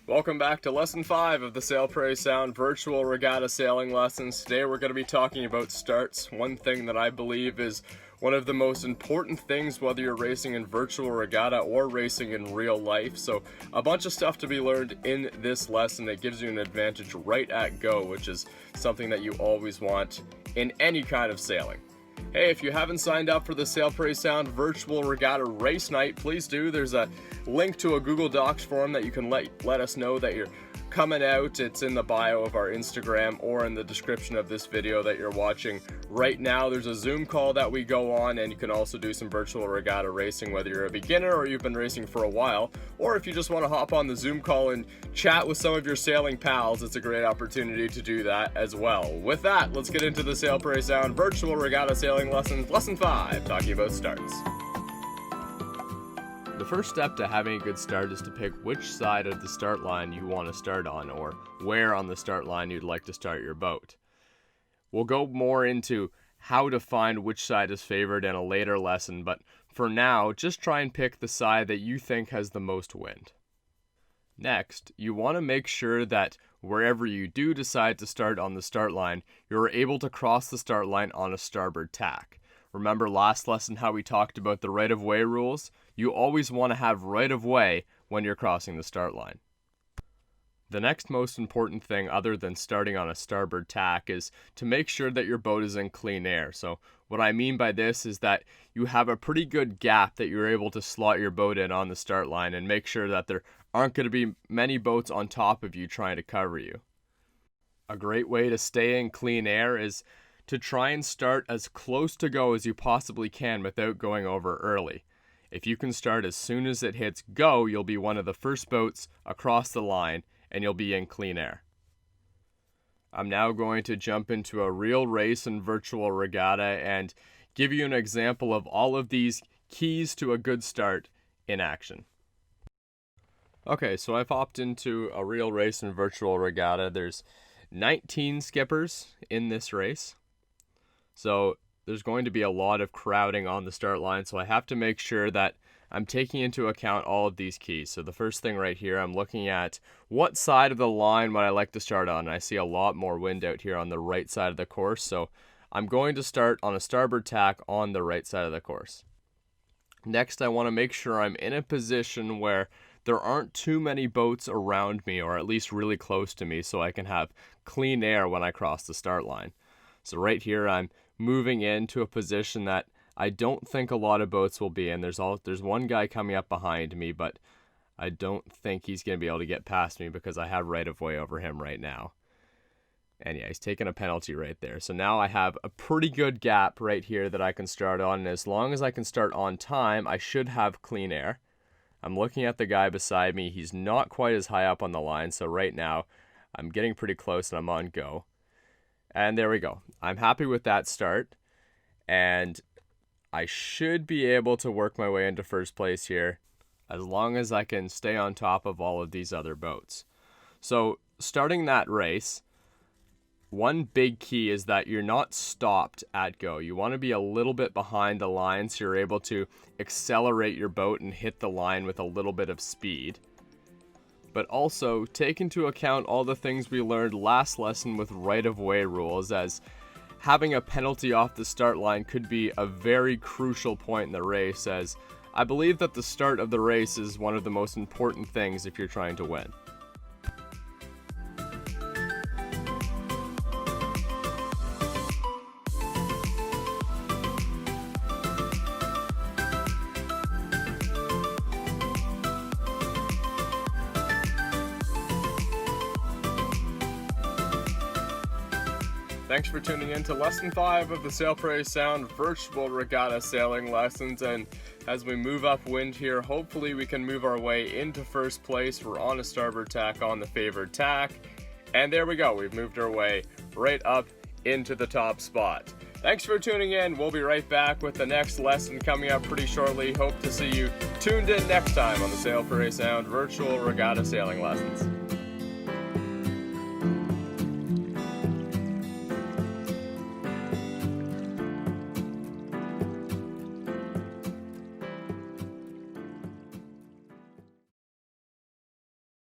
Welcome back to Lesson 5 of the Sail Pray Sound Virtual Regatta Sailing Lessons. Today we're going to be talking about starts, one thing that I believe is one of the most important things whether you're racing in virtual regatta or racing in real life. So a bunch of stuff to be learned in this lesson that gives you an advantage right at go, which is something that you always want in any kind of sailing. Hey, if you haven't signed up for the Sail Pray Sound Virtual Regatta Race Night, please do. There's a link to a Google Docs form that you can let us know that you're coming out. It's in the bio of our Instagram or in the description of this video that you're watching right now. There's a Zoom call that we go on, and you can also do some virtual regatta racing, whether you're a beginner or you've been racing for a while, or if you just want to hop on the Zoom call and chat with some of your sailing pals, it's a great opportunity to do that as well. With that, let's get into the Sail Pray Sound Virtual Regatta Sailing Lessons, Lesson 5, talking about starts. The first step to having a good start is to pick which side of the start line you want to start on, or where on the start line you'd like to start your boat. We'll go more into how to find which side is favored in a later lesson, but for now, just try and pick the side that you think has the most wind. Next, you want to make sure that wherever you do decide to start on the start line, you're able to cross the start line on a starboard tack. Remember last lesson how we talked about the right-of-way rules? You always want to have right-of-way when you're crossing the start line. The next most important thing other than starting on a starboard tack is to make sure that your boat is in clean air. So what I mean by this is that you have a pretty good gap that you're able to slot your boat in on the start line and make sure that there aren't going to be many boats on top of you trying to cover you. A great way to stay in clean air is to try and start as close to go as you possibly can without going over early. If you can start as soon as it hits go, you'll be one of the first boats across the line and you'll be in clean air. I'm now going to jump into a real race in virtual regatta and give you an example of all of these keys to a good start in action. Okay, so I've hopped into a real race in virtual regatta. There's 19 skippers in this race. So there's going to be a lot of crowding on the start line, so I have to make sure that I'm taking into account all of these keys. So the first thing right here, I'm looking at what side of the line would I like to start on. I see a lot more wind out here on the right side of the course, so I'm going to start on a starboard tack on the right side of the course. Next, I want to make sure I'm in a position where there aren't too many boats around me, or at least really close to me, so I can have clean air when I cross the start line. So right here, I'm moving into a position that I don't think a lot of boats will be in. There's one guy coming up behind me, but I don't think he's going to be able to get past me because I have right of way over him right now. And yeah, he's taking a penalty right there. So now I have a pretty good gap right here that I can start on. And as long as I can start on time, I should have clean air. I'm looking at the guy beside me. He's not quite as high up on the line. So right now I'm getting pretty close and I'm on go. And there we go. I'm happy with that start. And I should be able to work my way into first place here as long as I can stay on top of all of these other boats. So starting that race, one big key is that you're not stopped at go. You want to be a little bit behind the line so you're able to accelerate your boat and hit the line with a little bit of speed. But also take into account all the things we learned last lesson with right-of-way rules, as having a penalty off the start line could be a very crucial point in the race, as I believe that the start of the race is one of the most important things if you're trying to win. Thanks for tuning in to Lesson 5 of the Sail Pray Sound Virtual Regatta Sailing Lessons, and as we move upwind here, hopefully we can move our way into first place. We're on a starboard tack on the favored tack, and there we go. We've moved our way right up into the top spot. Thanks for tuning in. We'll be right back with the next lesson coming up pretty shortly. Hope to see you tuned in next time on the Sail Pray Sound Virtual Regatta Sailing Lessons.